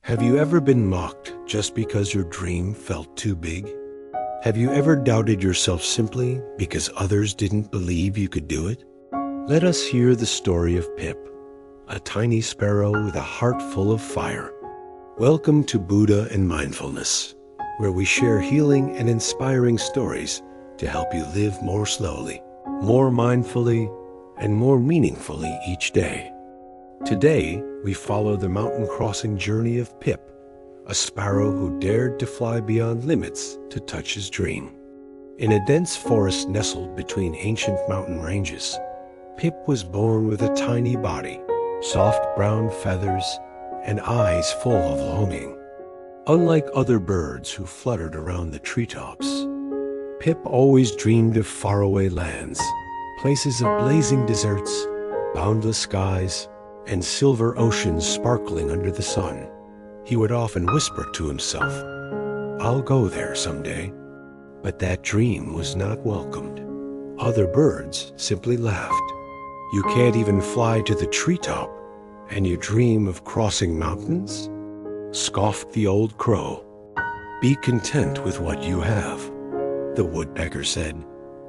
Have you ever been mocked just because your dream felt too big? Have you ever doubted yourself simply because others didn't believe you could do it? Let us hear the story of Pip, a tiny sparrow with a heart full of fire. Welcome to Buddha and Mindfulness, where we share healing and inspiring stories to help you live more slowly, more mindfully, and more meaningfully each day. Today, we follow the mountain-crossing journey of Pip, a sparrow who dared to fly beyond limits to touch his dream. In a dense forest nestled between ancient mountain ranges, Pip was born with a tiny body, soft brown feathers, and eyes full of longing. Unlike other birds who fluttered around the treetops, Pip always dreamed of faraway lands, places of blazing deserts, boundless skies, and silver oceans sparkling under the sun. He would often whisper to himself, "I'll go there someday." But that dream was not welcomed. Other birds simply laughed. "You can't even fly to the treetop, and you dream of crossing mountains?" Scoffed the old crow. "Be content with what you have," the woodpecker said,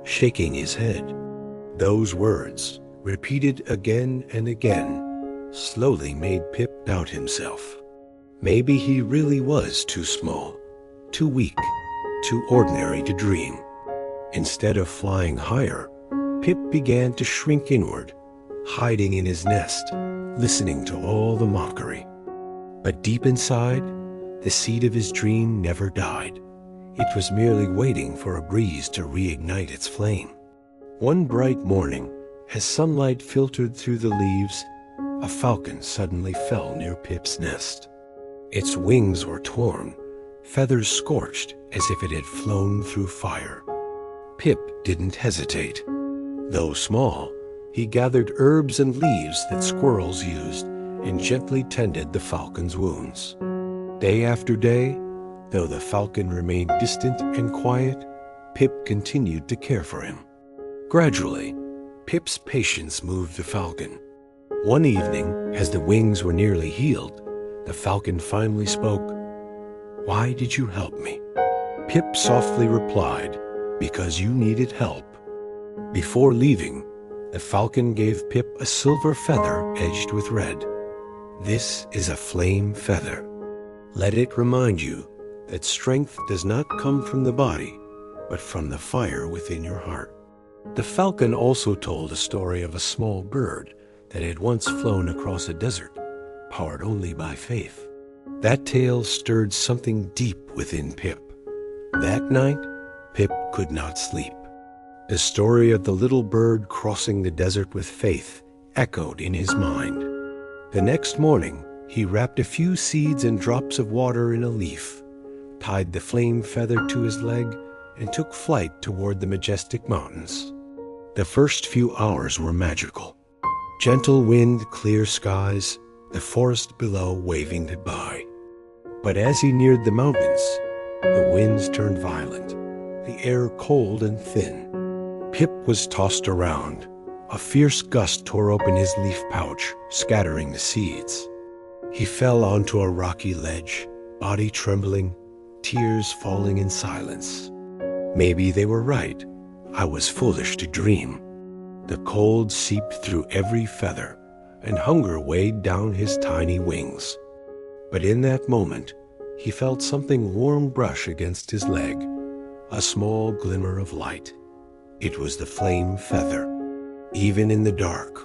shaking his head. Those words, repeated again and again, slowly made Pip doubt himself. Maybe he really was too small, too weak, too ordinary to dream. Instead of flying higher, Pip began to shrink inward, hiding in his nest, listening to all the mockery. But deep inside, the seed of his dream never died. It was merely waiting for a breeze to reignite its flame. One bright morning, as sunlight filtered through the leaves, a falcon suddenly fell near Pip's nest. Its wings were torn, feathers scorched as if it had flown through fire. Pip didn't hesitate. Though small, he gathered herbs and leaves that squirrels used and gently tended the falcon's wounds. Day after day, though the falcon remained distant and quiet, Pip continued to care for him. Gradually, Pip's patience moved the falcon. One evening, as the wings were nearly healed, the falcon finally spoke. "Why did you help me?" Pip softly replied, "Because you needed help." Before leaving, the falcon gave Pip a silver feather edged with red. "This is a flame feather. Let it remind you that strength does not come from the body, but from the fire within your heart." The falcon also told a story of a small bird that had once flown across a desert, powered only by faith. That tale stirred something deep within Pip. That night, Pip could not sleep. The story of the little bird crossing the desert with faith echoed in his mind. The next morning, he wrapped a few seeds and drops of water in a leaf, tied the flame feather to his leg, and took flight toward the majestic mountains. The first few hours were magical. Gentle wind, clear skies, the forest below waving goodbye. But as he neared the mountains, the winds turned violent, the air cold and thin. Pip was tossed around. A fierce gust tore open his leaf pouch, scattering the seeds. He fell onto a rocky ledge, body trembling, tears falling in silence. Maybe they were right. I was foolish to dream. The cold seeped through every feather, and hunger weighed down his tiny wings. But in that moment, he felt something warm brush against his leg, a small glimmer of light. It was the flame feather. Even in the dark,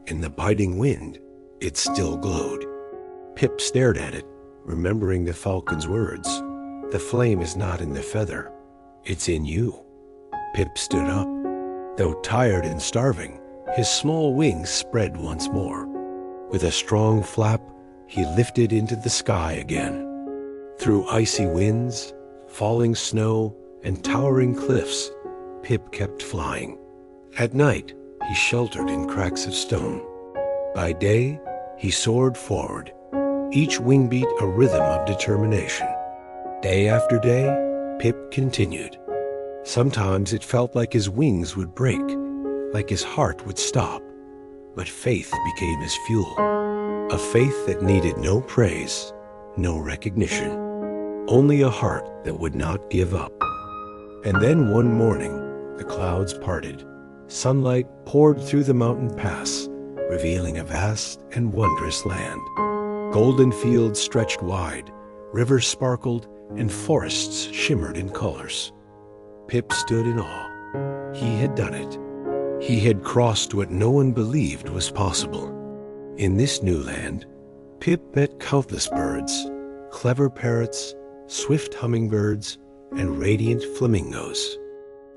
in the biting wind, it still glowed. Pip stared at it, remembering the falcon's words. "The flame is not in the feather, it's in you." Pip stood up. Though tired and starving, his small wings spread once more. With a strong flap, he lifted into the sky again. Through icy winds, falling snow, and towering cliffs, Pip kept flying. At night, he sheltered in cracks of stone. By day, he soared forward, each wing beat a rhythm of determination. Day after day, Pip continued. Sometimes it felt like his wings would break, like his heart would stop, but faith became his fuel. A faith that needed no praise, no recognition, only a heart that would not give up. And then one morning, the clouds parted. Sunlight poured through the mountain pass, revealing a vast and wondrous land. Golden fields stretched wide, rivers sparkled, and forests shimmered in colors. Pip stood in awe. He had done it. He had crossed what no one believed was possible. In this new land, Pip met countless birds, clever parrots, swift hummingbirds, and radiant flamingos.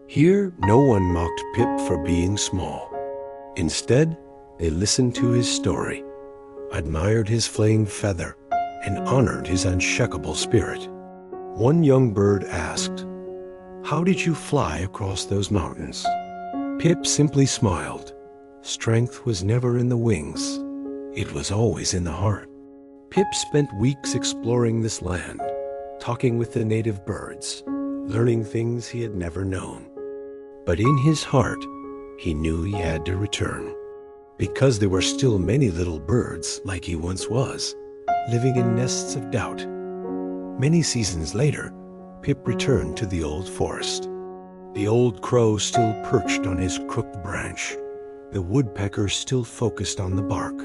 Here, no one mocked Pip for being small. Instead, they listened to his story, admired his flaying feather, and honored his unshakable spirit. One young bird asked, "How did you fly across those mountains?" Pip simply smiled. Strength was never in the wings. It was always in the heart. Pip spent weeks exploring this land, talking with the native birds, learning things he had never known. But in his heart, he knew he had to return, because there were still many little birds like he once was, living in nests of doubt. Many seasons later, Pip returned to the old forest. The old crow still perched on his crooked branch, the woodpecker still focused on the bark.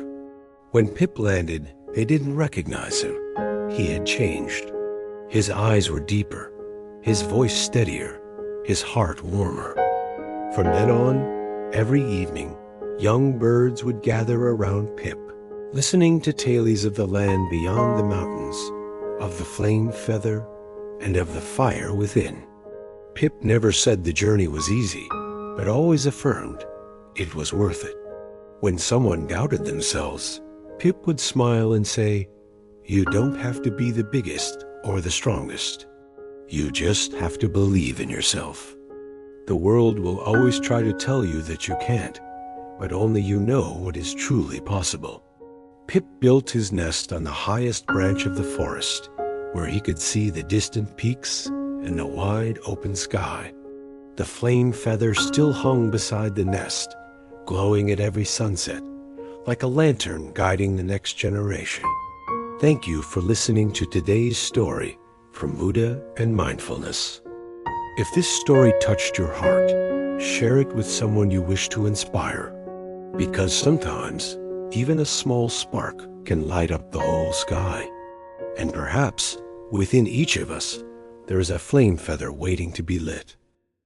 When Pip landed, they didn't recognize him. He had changed. His eyes were deeper, his voice steadier, his heart warmer. From then on, every evening, young birds would gather around Pip, listening to tales of the land beyond the mountains, of the flame feather, and of the fire within. Pip never said the journey was easy, but always affirmed it was worth it. When someone doubted themselves, Pip would smile and say, "You don't have to be the biggest or the strongest. You just have to believe in yourself. The world will always try to tell you that you can't, but only you know what is truly possible." Pip built his nest on the highest branch of the forest, where he could see the distant peaks and the wide open sky. The flame feather still hung beside the nest, glowing at every sunset, like a lantern guiding the next generation. Thank you for listening to today's story from Buddha and Mindfulness. If this story touched your heart, share it with someone you wish to inspire, because sometimes even a small spark can light up the whole sky. And perhaps within each of us, there is a flame feather waiting to be lit.